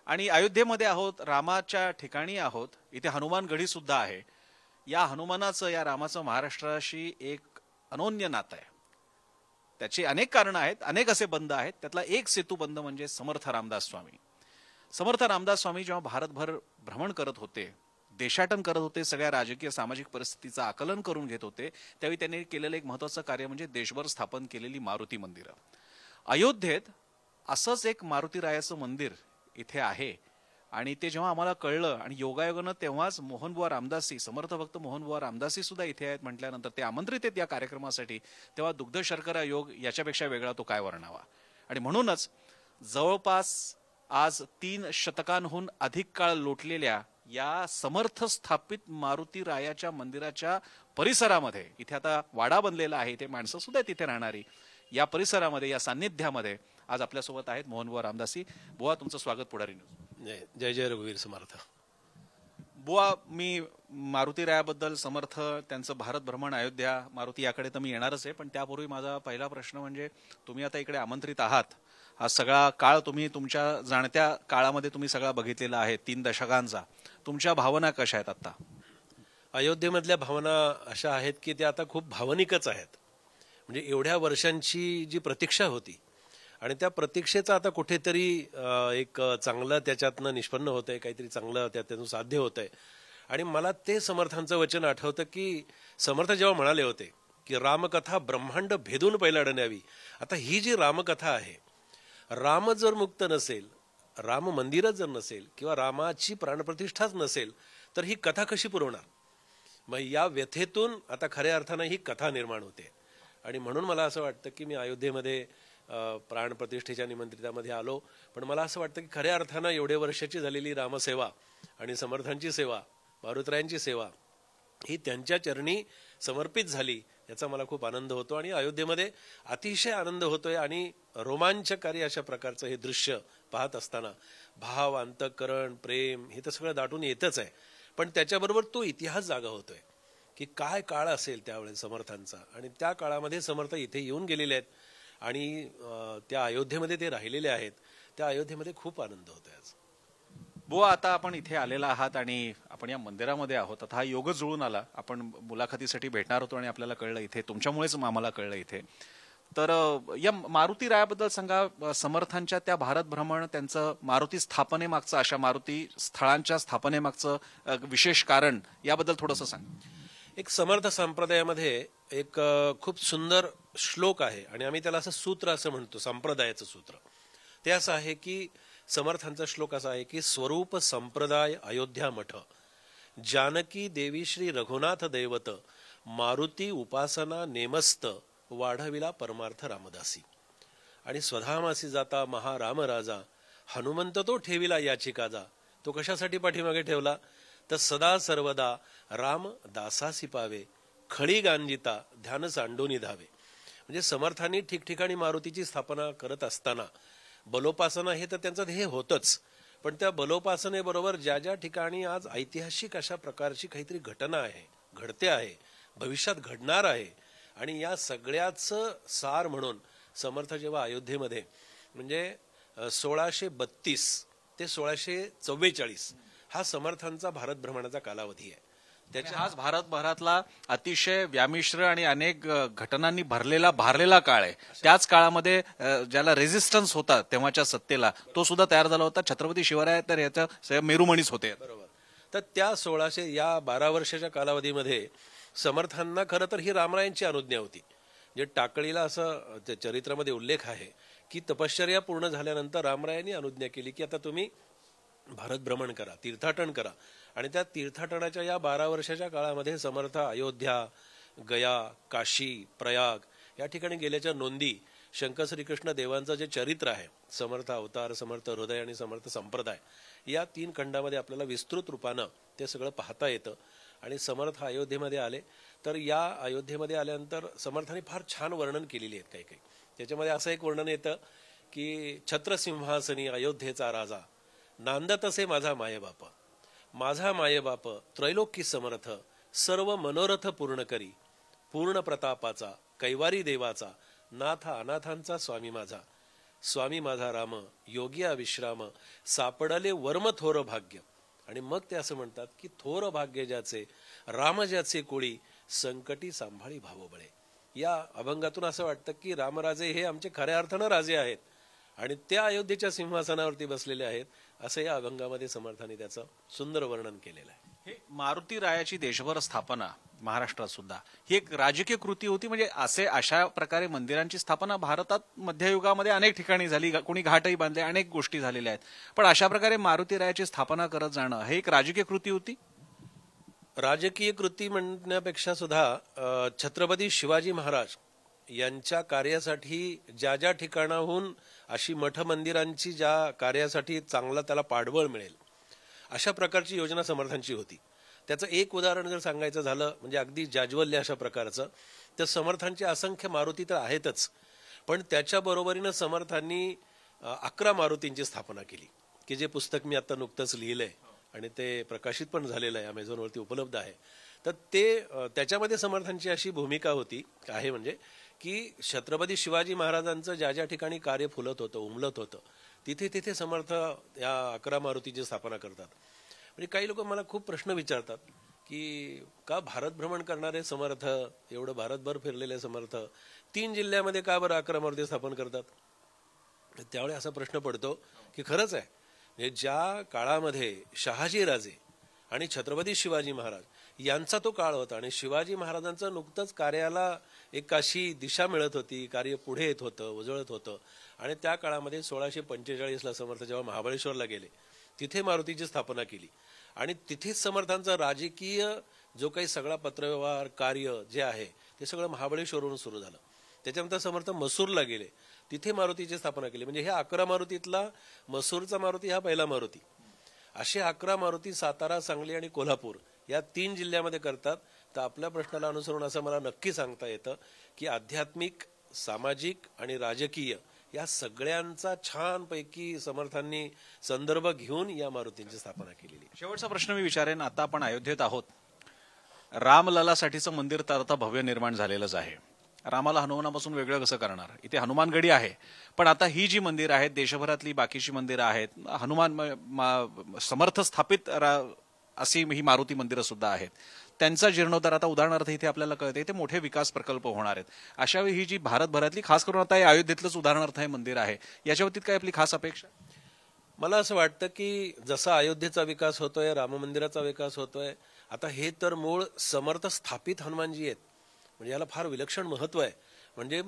आणि अयोध्येमध्ये आहोत, रामाच्या ठिकाणी आहोत. इथे हनुमान गढी सुद्धा आहे. या हनुमानाचं, या रामाचं महाराष्ट्राशी एक अनोन्य नातं आहे. त्याची अनेक कारणं आहेत, अनेक असे बंध आहेत. त्यातला एक सेतुबंध म्हणजे समर्थ रामदास स्वामी. समर्थ रामदास स्वामी जेव्हा भारतभर भ्रमण करत होते, देशाटन करत होते, सगळ्या राजकीय सामाजिक परिस्थितीचं आकलन करून घेत होते, त्यावेळी त्यांनी केलेलं एक महत्त्वाचं कार्य म्हणजे देशभर स्थापन केलेली मारुती मंदिरं. अयोध्येत असंच एक मारुतीरायाचं मंदिर इथे आहे. आणि ते जेव्हा आम्हाला कळलं आणि योगायोगानं तेव्हाच मोहनबुवा रामदासी, समर्थ भक्त मोहनबुवा रामदासी सुद्धा इथे आहेत म्हटल्यानंतर ते आमंत्रित आहेत या कार्यक्रमासाठी, तेव्हा दुग्ध शर्करा योग याच्यापेक्षा वेगळा तो काय वर्णावा. आणि म्हणूनच जवळपास आज 3 शतकांहून अधिक काळ लोटलेल्या या समर्थ स्थापित मारुती रायाच्या मंदिराच्या परिसरामध्ये, इथे आता वाडा बनलेला आहे, इथे माणसं सुद्धा तिथे राहणारी, या परिसरामध्ये, या सान्निध्यामध्ये आज आपल्यासोबत आहेत मोहनबुवा रामदासी. बुवा, तुमचं स्वागत पुढारी न्यूज. जय जय रघुवीर समर्थ. बुवा, मी मारुती रायाबद्दल, समर्थ, त्यांचं भारत भ्रमण, अयोध्या, मारुती याकडे तर मी येणारच आहे, पण त्यापूर्वी माझा पहिला प्रश्न म्हणजे, तुम्ही आता इकडे आमंत्रित आहात, हा सगळा काळ तुम्ही तुमच्या जाणत्या काळामध्ये तुम्ही सगळा बघितलेला आहे, 3 दशकांचा. तुमच्या भावना कशा आहेत आता? अयोध्येमधल्या भावना अशा आहेत की त्या आता खूप भावनिकच आहेत. म्हणजे एवढ्या वर्षांची जी प्रतीक्षा होती आणि त्या प्रतीक्षेचं आता कुठेतरी एक चांगलं त्याच्यातनं निष्पन्न होतंय, काहीतरी चांगलं त्यातून साध्य होतंय. आणि मला ते समर्थांचं वचन आठवतं की समर्थ जेव्हा म्हणाले होते की रामकथा ब्रह्मांड भेदून पैलाडण्यावी. आता ही जी रामकथा आहे, राम जर मुक्त नसेल, राम मंदिरच जर नसेल किंवा रामाची प्राणप्रतिष्ठाच नसेल तर ही कथा कशी पुरवणार. मग या व्यथेतून आता खऱ्या अर्थानं ही कथा निर्माण होते. आणि म्हणून मला असं वाटतं की मी अयोध्येमध्ये प्राणप्रतिष्ठेच्या निमंत्रितामध्ये आलो, पण मला असं वाटतं की खऱ्या अर्थानं एवढे वर्षाची झालेली रामसेवा आणि समर्थांची सेवा, मारुतरायांची सेवा ही त्यांच्या चरणी समर्पित झाली, याचा मला खूप आनंद होतो. आणि अयोध्येमध्ये अतिशय आनंद होतोय आणि रोमांचकारी अशा प्रकारचं हे दृश्य पाहत असताना भाव, अंतःकरण, प्रेम हे तर सगळं दाटून येतच आहे. पण त्याच्याबरोबर तो इतिहास जागा होतोय की काय काळ असेल त्यावेळेस समर्थांचा. आणि त्या काळामध्ये समर्थ इथे येऊन गेलेले आहेत आणि त्या अयोध्येमध्ये ते राहिलेले आहेत. त्या अयोध्येमध्ये खूप आनंद होतोय आज. बुवा, आता आपण इथे आलेला आहात आणि आपण या मंदिरामध्ये आहोत. आता हा योग जुळून आला. आपण मुलाखतीसाठी भेटणार होतो आणि आपल्याला कळलं इथे, तुमच्यामुळेच आम्हाला कळलं इथे. तर या मारुती रायाबद्दल सांगा. समर्थांच्या त्या भारत भ्रमण, त्यांचं मारुती स्थापनेमागचं, अशा मारुती स्थळांच्या स्थापनेमागचं विशेष कारण, याबद्दल थोडंसं सांग. एक समर्थ संप्रदायामध्ये एक खूप सुंदर श्लोक आहे आणि आम्ही त्याला असं सूत्र असं म्हणतो, संप्रदायाचं सूत्र. ते असं आहे की समर्थांचा श्लोक असा आहे की स्वरूप संप्रदाय अयोध्या मठ, जानकी देवी श्री रघुनाथ दैवत, मारुती उपासना नेमस्त, वाढविला परमार्थ रामदासी. आणि स्वधामासी जाता महाराम राजा, हनुमंत तो ठेविला याची काजा. तो कशासाठी पाठीमागे ठेवला तर सदा सर्वदा राम दासासी पावे, खळी गांजिता ध्यान सांडोनी धावे. म्हणजे समर्थांनी ठिकठिकाणी मारुतीची स्थापना करत असताना बलोपासना हे तर त्यांचं ध्येय होतच, पण त्या बलोपासनेबरोबर ज्या ज्या ठिकाणी आज ऐतिहासिक अशा प्रकारची काहीतरी घटना आहे, घडते आहे, भविष्यात घडणार आहे, आणि या सगळ्याचं सार म्हणून समर्थ जेव्हा अयोध्येमध्ये म्हणजे 1632 ते 1644 हा समर्थांचा भारत भ्रमणाचा कालावधी आहे. त्याच्या हाच भारतभरातला अतिशय व्यामिश्र आणि अनेक घटनांनी भारलेला काळ आहे. त्याच काळामध्ये ज्याला रेझिस्टन्स होता तेव्हाच्या सत्तेला, तो सुद्धा तयार झाला होता. छत्रपती शिवराय तर याचा मेरुमणीच होते. बरोबर. तर त्या 12 वर्षाच्या कालावधीमध्ये समर्थांना खरं तर ही रामरायांची अनुज्ञा होती. जे टाकळीला असं चरित्रामध्ये उल्लेख आहे की तपश्चर्या पूर्ण झाल्यानंतर रामरायांनी अनुज्ञा केली की आता तुम्ही भारत भ्रमण करा, तीर्थाटन करा. आणि त्या तीर्थाटनाच्या या 12 वर्षाच्या काळामध्ये समर्थ अयोध्या, गया, काशी, प्रयाग या ठिकाणी गेल्याच्या नोंदी, शंकर श्रीकृष्ण देवांचं जे चरित्र आहे, समर्थ अवतार, समर्थ हृदय आणि समर्थ संप्रदाय, या 3 खंडामध्ये आपल्याला विस्तृत रूपानं ते सगळं पाहता येतं. आणि समर्थ अयोध्येमध्ये आले तर या अयोध्येमध्ये आल्यानंतर समर्थांनी फार छान वर्णन केलेली आहेत. काही काही त्याच्यामध्ये असं एक वर्णन येतं की छत्रसिंहासनी अयोध्येचा राजा, नांदत असे माझा मायबाप, माझा मायबाप त्रैलोक्य समर्थ, सर्व मनोरथ पूर्ण करी, पूर्ण प्रतापाचा कैवारी देवाचा, नाथ अनाथांचा स्वामी माझा, स्वामी माझा राम योगिया विश्राम सापडले वर्म थोर भाग्य. आणि मग ते असं म्हणतात की थोर भाग्य ज्याचे राम ज्याचे कोळी संकटी सांभाळी भावबळे. या अभंगातून असं वाटतं की रामराजे हे आमचे खऱ्या अर्थानं राजे आहेत आणि त्या अयोध्येच्या सिंहासनावरती बसलेले आहेत असं या अभंगामध्ये समर्थांनी त्याचं सुंदर वर्णन केलेलं आहे. हे मारुती रायाची देशभर स्थापना महाराष्ट्रात सुद्धा ही एक राजकीय कृती होती. म्हणजे अशा प्रकारे मंदिरांची स्थापना भारतात मध्ययुगामध्ये अनेक ठिकाणी झाली, कोणी घाटही बांधले, अनेक गोष्टी झालेल्या आहेत. पण अशा प्रकारे मारुती रायाची स्थापना करत जाणं हे एक राजकीय कृती होती. राजकीय कृती म्हणण्यापेक्षा सुद्धा छत्रपती शिवाजी महाराज यांच्या कार्यासाठी ज्या ज्या ठिकाणाहून अशी मठ मंदिरांची ज्या कार्यासाठी चांगला त्याला पाठबळ मिळेल अशा प्रकारची योजना समर्थांची होती. त्याचं एक उदाहरण जर सांगायचं झालं म्हणजे अगदी जाज्वल्य अशा प्रकारचं, तर समर्थांचे असंख्य मारुती तर आहेतच, पण त्याच्या बरोबरीनं समर्थांनी 11 मारुतींची स्थापना केली की जे पुस्तक मी आता नुकतंच लिहिलंय आणि ते प्रकाशित पण झालेलं आहे, अमेझॉनवरती उपलब्ध आहे. तर ते त्याच्यामध्ये समर्थांची अशी भूमिका होती आहे म्हणजे की छत्रपती शिवाजी महाराजांचं ज्या ज्या ठिकाणी कार्य फुलत होतं उमलत होतं तिथे तिथे समर्थ या 11 मारुतीची स्थापना करतात. म्हणजे काही लोक मला खूप प्रश्न विचारतात की का भारत भ्रमण करणारे समर्थ, एवढं भारतभर फिरलेले समर्थ 3 जिल्ह्यामध्ये का बरं 11 मारुती स्थापन करतात. त्यावेळी असा प्रश्न पडतो की खरंच आहे म्हणजे ज्या काळामध्ये शहाजी राजे आणि छत्रपती शिवाजी महाराज यांचा तो काळ होता आणि शिवाजी महाराजांचं नुकतंच कार्याला एक अशी दिशा मिळत होती, कार्य पुढे येत होतं, उजळत होतं आणि त्या काळामध्ये 1645ला समर्थ जेव्हा महाबळेश्वरला गेले तिथे मारुतीची स्थापना केली आणि तिथेच समर्थांचा राजकीय जो काही सगळा पत्रव्यवहार कार्य जे आहे ते सगळं महाबळेश्वरवरून सुरू झालं. त्याच्यानंतर समर्थ मसूरला गेले, तिथे मारुतीची स्थापना केली. म्हणजे ह्या 11 मारुतीतला मसूरचा मारुती हा पहिला मारुती. असे 11 मारुती सातारा, सांगली आणि कोल्हापूर या 3 जिल्ह्यामध्ये करतात. तर आपल्या प्रश्नाला अनुसरून असं मला नक्की सांगता येतं की आध्यात्मिक, सामाजिक आणि राजकीय या सगळ्यांचा छानपैकी समर्थांनी संदर्भ घेऊन या मारुतींची स्थापना केलेली. शेवटचा प्रश्न मी विचारेन. आता आपण अयोध्येत आहोत. रामललासाठीचं मंदिर तर आता भव्य निर्माण झालेलंच आहे. रामाला हनुमानापासून वेगळं कसं करणार. इथे हनुमानगडी आहे, पण आता ही जी मंदिरं आहेत देशभरातली बाकीची मंदिरं आहेत, हनुमान समर्थ स्थापित अशी ही मारुती मंदिरं सुद्धा आहेत, त्यांचा जीर्णोद्धार आता उदाहरणार्थ इथे आपल्याला कळते ते मोठे विकास प्रकल्प होणार आहेत. अशा वेळी ही जी भारतभरातली खास करून आता अयोध्येतलंच उदाहरणार्थ हे मंदिर आहे, याच्या बाबतीत काय आपली खास अपेक्षा. मला असं वाटतं की जसा अयोध्येचा विकास होतोय, राम मंदिराचा विकास होतोय, आता हे तर मूळ समर्थ स्थापित हनुमानजी आहेत. म्हणजे याला फार विलक्षण महत्व आहे. म्हणजे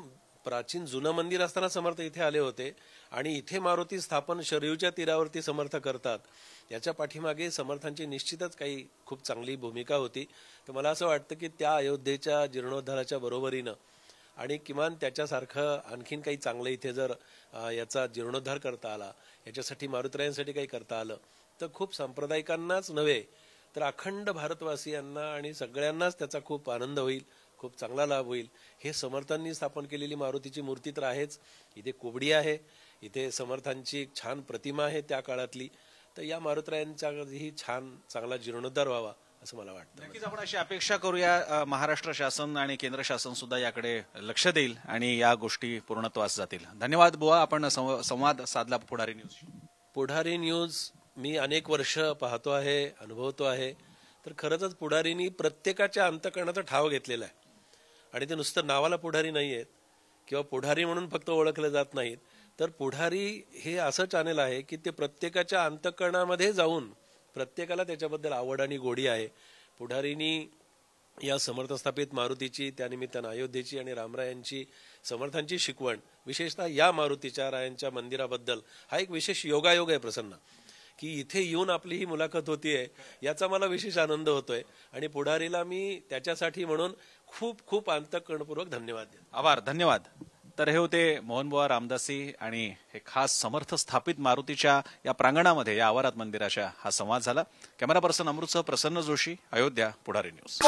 प्राचीन जुनं मंदिर असताना समर्थ इथे आले होते आणि इथे मारुती स्थापन शरयूच्या तीरावरती समर्थ करतात. याच्या पाठीमागे समर्थांची निश्चितच काही खूप चांगली भूमिका होती. तर मला असं वाटतं की त्या अयोध्येच्या जीर्णोद्धाराच्या बरोबरीनं आणि किमान त्याच्यासारखं आणखीन काही चांगलं इथे जर याचा जीर्णोद्धार करता आला, याच्यासाठी मारुतीरायांसाठी काही करता आलं तर खूप सांप्रदायिकांनाच नव्हे तर अखंड भारतवासियांना आणि सगळ्यांनाच त्याचा खूप आनंद होईल, खूप चांगला लाभ होईल. हे समर्थांनी स्थापन केलेली मारुतीची मूर्ती तर आहेच, इथे कोबडी आहे, इथे समर्थांची एक छान प्रतिमा आहे त्या काळातली. तर या मारुतीरायांचाही छान चांगला जीर्णोद्धार व्हावा असं मला वाटतं. नक्कीच आपण अशी अपेक्षा करूया महाराष्ट्र शासन आणि केंद्र शासन सुद्धा याकडे लक्ष देईल आणि या गोष्टी पूर्णत्वास जातील. धन्यवाद बुवा, आपण संवाद साधला पुढारी न्यूज. पुढारी न्यूज मी अनेक वर्ष पाहतो आहे, अनुभवतो आहे. तर खरंच पुढारीनी प्रत्येकाच्या अंतःकरणाचा ठाव घेतलेला आहे आणि ते नुसतं नावाला पुढारी नाही आहेत किंवा पुढारी म्हणून फक्त ओळखले जात नाहीत. तर पुढारी हे असं चॅनेल आहे की ते प्रत्येकाच्या अंतःकरणामध्ये जाऊन प्रत्येकाला त्याच्याबद्दल आवड आणि गोडी आहे. पुढारीनी या समर्थ स्थापित मारुतीची, त्यानिमित्तानं अयोध्येची आणि रामरायांची समर्थांची शिकवण, विशेषतः या मारुतीच्या रायांच्या मंदिराबद्दल हा एक विशेष योगायोग आहे प्रसन्न की इथे येऊन आपली ही मुलाखत होतीये, याचा मला विशेष आनंद होतोय आणि पुढारीला मी त्याच्यासाठी म्हणून खूप खूप अंतःकरणपूर्वक धन्यवाद देतो. आभार, धन्यवाद. तर हे होते मोहनबुवा रामदासी आणि हे खास समर्थ स्थापित मारुतीच्या या प्रांगणामध्ये या आवारात मंदिराच्या हा संवाद झाला. कॅमेरा पर्सन अमृतसह प्रसन्न जोशी, अयोध्या, पुढारी न्यूज.